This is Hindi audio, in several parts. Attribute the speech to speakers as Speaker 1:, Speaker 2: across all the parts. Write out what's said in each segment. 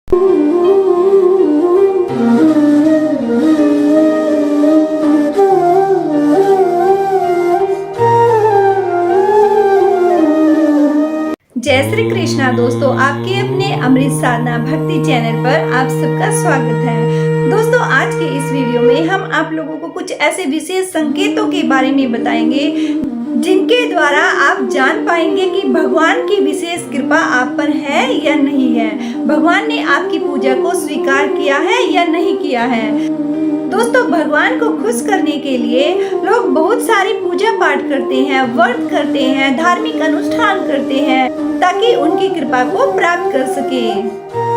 Speaker 1: जय श्री कृष्णा दोस्तों, आपके अपने अमृत साधना भक्ति चैनल पर आप सबका स्वागत है। दोस्तों, आज के इस वीडियो में हम आप लोगों को कुछ ऐसे विशेष संकेतों के बारे में बताएंगे जिनके द्वारा आप जान पाएंगे कि भगवान की विशेष कृपा आप पर है या नहीं है, भगवान ने आपकी पूजा को स्वीकार किया है या नहीं किया है। दोस्तों, भगवान को खुश करने के लिए लोग बहुत सारी पूजा पाठ करते हैं, व्रत करते हैं, धार्मिक अनुष्ठान करते हैं ताकि उनकी कृपा को प्राप्त कर सके।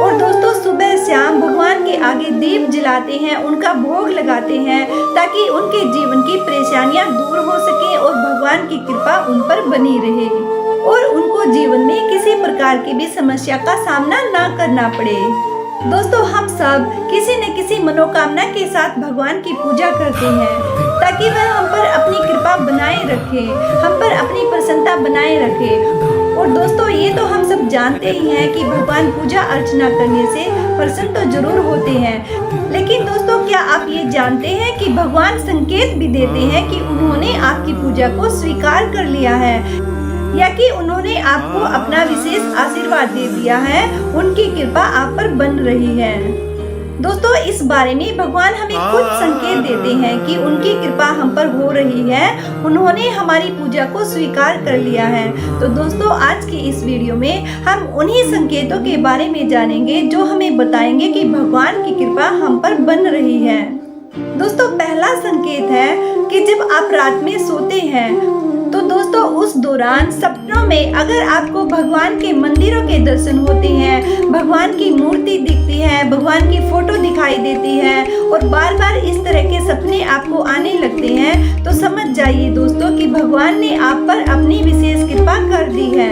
Speaker 1: और दोस्तों, सुबह शाम भगवान के आगे दीप जलाते हैं, उनका भोग लगाते हैं ताकि उनके जीवन की परेशानियां दूर हो सके और भगवान की कृपा उन पर बनी रहे और उनको जीवन में किसी प्रकार की भी समस्या का सामना ना करना पड़े। दोस्तों, हम सब किसी न किसी मनोकामना के साथ भगवान की पूजा करते हैं ताकि वह हम पर अपनी कृपा बनाए रखे, हम पर अपनी प्रसन्नता बनाए रखे। और दोस्तों, ये तो हम सब जानते ही हैं कि भगवान पूजा अर्चना करने से प्रसन्न तो जरूर होते हैं, लेकिन दोस्तों, क्या आप ये जानते हैं कि भगवान संकेत भी देते हैं कि उन्होंने आपकी पूजा को स्वीकार कर लिया है या कि उन्होंने आपको अपना विशेष आशीर्वाद दे दिया है, उनकी कृपा आप पर बन रही है। दोस्तों, इस बारे में भगवान हमें कुछ संकेत देते हैं कि उनकी कृपा हम पर हो रही है, उन्होंने हमारी पूजा को स्वीकार कर लिया है। तो दोस्तों, आज के इस वीडियो में हम उन्हीं संकेतों के बारे में जानेंगे जो हमें बताएंगे कि भगवान की कृपा हम पर बन रही है। दोस्तों, पहला संकेत है कि जब आप रात में सोते हैं तो दोस्तों, उस दौरान सपनों में अगर आपको भगवान के मंदिरों के दर्शन होते हैं, भगवान की मूर्ति दिखती है, भगवान की फोटो दिखाई देती है और बार बार इस तरह के सपने आपको आने लगते हैं, तो समझ जाइए दोस्तों कि भगवान ने आप पर अपनी विशेष कृपा कर दी है।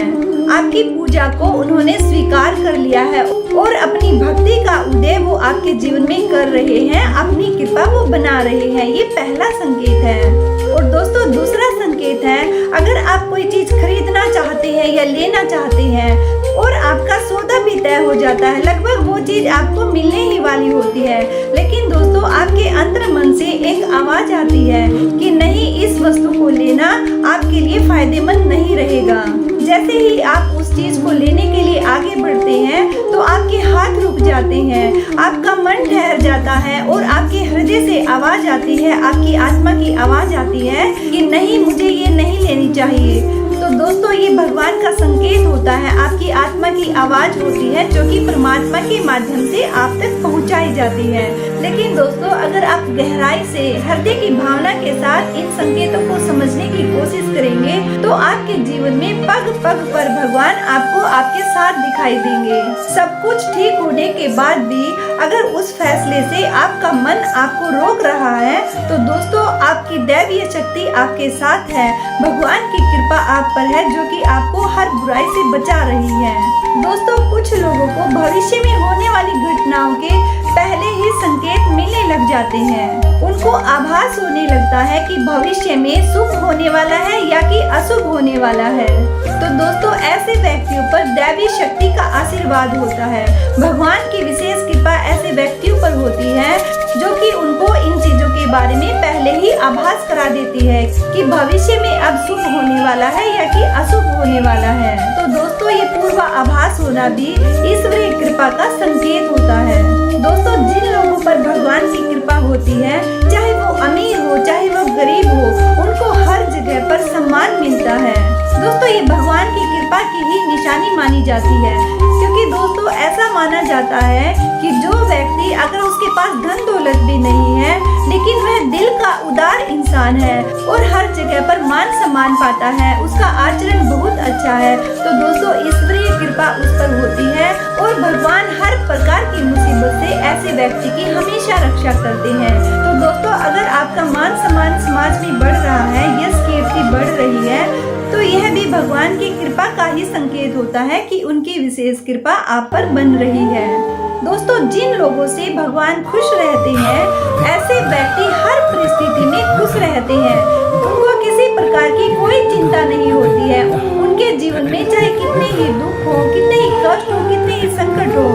Speaker 1: आपकी पूजा को उन्होंने स्वीकार कर लिया है और अपनी भक्ति का उदय वो आपके जीवन में कर रहे हैं, अपनी कृपा वो बना रहे हैं। ये पहला संकेत है। और दोस्तों, दूसरा संकेत है, अगर आप कोई चीज खरीदना चाहते हैं या लेना चाहते हैं और आपका सौदा भी तय हो जाता है, लगभग वो चीज आपको मिलने ही वाली होती है, लेकिन दोस्तों, आपके अंतर मन से एक आवाज आती है कि नहीं, इस वस्तु को लेना आपके लिए फायदेमंद नहीं रहेगा। जैसे ही आप उस चीज को लेने के लिए आगे बढ़ते हैं तो आपके हाथ रुक जाते हैं, आपका मन ठहर जाता है और आपके हृदय से आवाज आती है, आपकी आत्मा की आवाज आती है कि नहीं, मुझे ये नहीं लेनी चाहिए। तो दोस्तों, ये भगवान का संकेत होता है, आपकी आत्मा की आवाज होती है जो कि परमात्मा के माध्यम से आप तक पहुंचाई जाती है। लेकिन दोस्तों, अगर आप गहराई से हृदय की भावना के साथ इन संकेतों को समझने की कोशिश करेंगे तो आपके जीवन में पग पग पर भगवान आपको आपके साथ दिखाई देंगे। सब कुछ ठीक होने के बाद भी अगर उस फैसले से आपका मन आपको रोक रहा है तो दोस्तों, आपकी दैवीय शक्ति आपके साथ है, भगवान की कृपा आप पर है जो कि आपको हर बुराई से बचा रही है। दोस्तों, कुछ लोगों को भविष्य में होने वाली घटनाओं के पहले ही संकेत मिलने लग जाते हैं, उनको आभास होने लगता है कि भविष्य में शुभ होने वाला है या कि अशुभ होने वाला है। तो दोस्तों, ऐसे व्यक्तियों पर दैवी शक्ति का आशीर्वाद होता है, भगवान की विशेष कृपा ऐसे व्यक्तियों पर होती है जो कि उनको इन चीजों के बारे में पहले ही आभास करा देती है कि भविष्य में अब शुभ होने वाला है या कि अशुभ होने वाला है। तो दोस्तों, ये पूर्व आभास होना भी ईश्वरीय कृपा का संकेत होता है। दोस्तों, जिन लोगों पर भगवान की कृपा होती है, चाहे वो अमीर हो चाहे वो गरीब हो, उनको हर जगह पर सम्मान मिलता है। दोस्तों, ये भगवान की कृपा की ही निशानी मानी जाती है, क्योंकि दोस्तों, ऐसा माना जाता है कि जो व्यक्ति अगर उसके पास धन दौलत भी नहीं है लेकिन वह दिल का उदार इंसान है और हर जगह पर मान सम्मान पाता है, उसका आचरण बहुत अच्छा है, तो दोस्तों, ईश्वरीय कृपा उस पर होती है और भगवान हर प्रकार की मुसीबत से ऐसे व्यक्ति की हमेशा रक्षा करते हैं। तो दोस्तों, अगर आपका मान सम्मान समाज में बढ़ रहा है, यश कीर्ति बढ़ रही है, तो यह भी भगवान की कृपा का ही संकेत होता है कि उनकी विशेष कृपा आप पर बन रही है। दोस्तों, जिन लोगों से भगवान खुश रहते हैं, ऐसे व्यक्ति हर परिस्थिति में खुश रहते हैं, उनको किसी प्रकार की कोई चिंता नहीं होती है, उनके उनके जीवन में चाहे कितने ही दुख हो, कितने ही कष्ट हो, कितने ही संकट हो,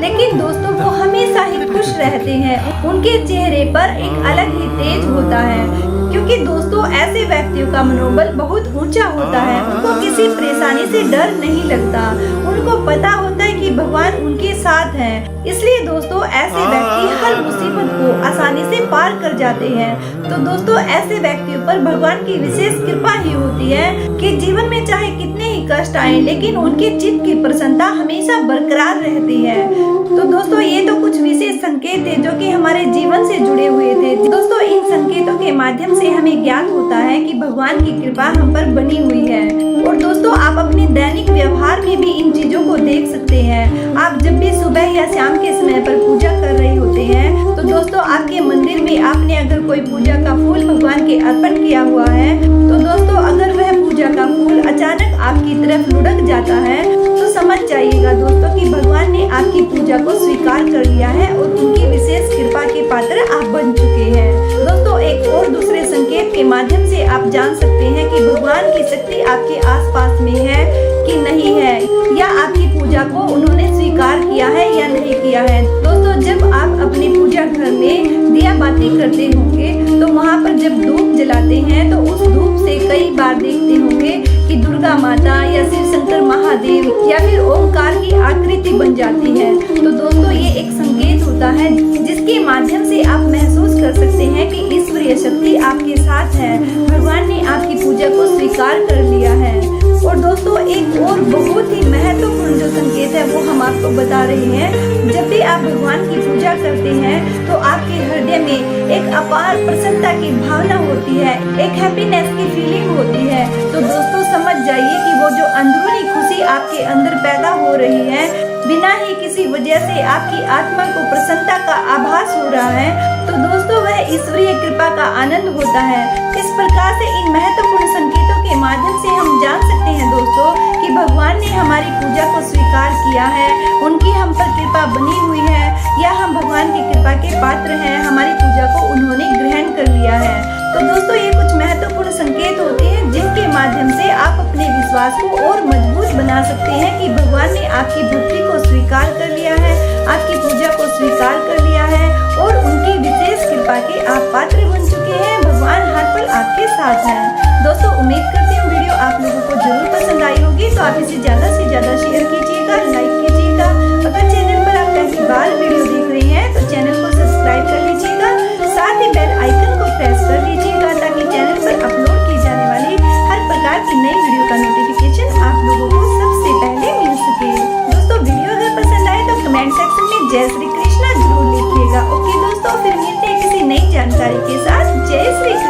Speaker 1: लेकिन दोस्तों वो हमेशा ही खुश रहते हैं। उनके चेहरे पर एक अलग ही तेज होता है, क्योंकि दोस्तों ऐसे व्यक्तियों का मनोबल बहुत ऊंचा होता है। उनको किसी परेशानी से डर नहीं लगता, उनको पता होता है कि भगवान उनके साथ हैं। इसलिए दोस्तों ऐसे व्यक्ति हर मुसीबत को आसानी से पार कर जाते हैं। तो दोस्तों ऐसे व्यक्तियों पर भगवान की विशेष कृपा ही होती है कि जीवन में चाहे कितने ही कष्ट आए, लेकिन उनके चित्त की प्रसन्नता हमेशा बरकरार रहती है। तो दोस्तों ये तो कुछ विशेष संकेत थे जो कि हमारे जीवन से जुड़े हुए थे। दोस्तों इन संकेतों के माध्यम से हमें ज्ञात होता है कि भगवान की कृपा हम पर बनी हुई है। और दोस्तों आप अपने दैनिक व्यवहार में भी इन चीजों को देख सकते हैं। आप जब भी सुबह या शाम के समय पर पूजा कर रहे होते हैं, तो दोस्तों आपके मंदिर में आपने अगर कोई पूजा का फूल भगवान के अर्पण किया हुआ है, तो दोस्तों अगर वह पूजा का फूल अचानक आपकी तरफ लुढ़क जाता है, तो समझ जाइएगा दोस्तों कि भगवान ने आपकी पूजा को स्वीकार कर लिया है और उनकी विशेष कृपा के पात्र आप बन चुके हैं। दोस्तों एक और दूसरे संकेत के माध्यम से आप जान सकते हैं कि भगवान की शक्ति आपके आसपास में है कि नहीं है, या आपकी पूजा को उन्होंने स्वीकार किया है या नहीं किया है। दोस्तों जब आप अपने पूजा घर में दिया बाती करते होंगे, तो वहाँ पर जब धूप जलाते हैं, तो उस धूप से कई बार देखते होंगे कि दुर्गा माता या शिव शंकर महादेव या फिर ओमकार की आकृति बन जाती है। तो दोस्तों ये एक संकेत होता है जिसके माध्यम से आप महसूस कर सकते हैं कि ईश्वरीय शक्ति आपके साथ है, भगवान ने आपकी पूजा को स्वीकार कर लिया है। और दोस्तों एक और बहुत ही महत्वपूर्ण जो संकेत है वो हम आपको बता रहे हैं। जब भी आप भगवान की पूजा करते हैं, तो आपके हृदय में एक अपार प्रसन्नता की भावना होती है, एक हैप्पीनेस की फीलिंग होती है। तो दोस्तों समझ जाइए कि वो जो अंदरूनी खुशी आपके अंदर पैदा हो रही है, बिना ही किसी वजह से आपकी आत्मा को प्रसन्नता का आभास हो रहा है, तो दोस्तों वह ईश्वरीय कृपा का आनंद होता है। इस प्रकार से इन महत्वपूर्ण संकेतों के माध्यम से हम जान सकते हैं दोस्तों कि भगवान ने हमारी पूजा को स्वीकार किया है, उनकी हम पर कृपा बनी हुई है, या हम भगवान की कृपा के पात्र हैं, हमारी पूजा को उन्होंने ग्रहण कर लिया है। तो दोस्तों ये कुछ महत्वपूर्ण संकेत होते हैं जिनके माध्यम से आप अपने विश्वास को और मजबूत बना सकते हैं कि भगवान ने आपकी भक्ति को स्वीकार कर लिया है, आपकी पूजा को स्वीकार कर लिया है और उनकी विशेष कृपा के आप पात्र बन चुके हैं। भगवान हर पल आपके साथ हैं। दोस्तों उम्मीद करती हूँ वीडियो आप लोगों को जरूर पसंद आई होगी, तो आप इसे ज्यादा से ज्यादा शेयर कीजिएगा, लाइक कीजिएगा। अगर चैनल पर आप पहली बार वीडियो देख रहे हैं तो चैनल को सब्सक्राइब कर लीजिएगा, साथ ही बेल आइकन को प्रेस कर लीजिएगा ताकि चैनल पर अपलोड की जाने वाली हर प्रकार की नई वीडियो का नोटिफिकेशन आप लोगों को सबसे पहले मिल सके। दोस्तों वीडियो अगर पसंद आए तो कमेंट सेक्शन में जय श्री कृष्णा जरूर लिखिएगा। ओके दोस्तों, फिर मिलते हैं किसी नई जानकारी के साथ। जय श्री कृष्ण।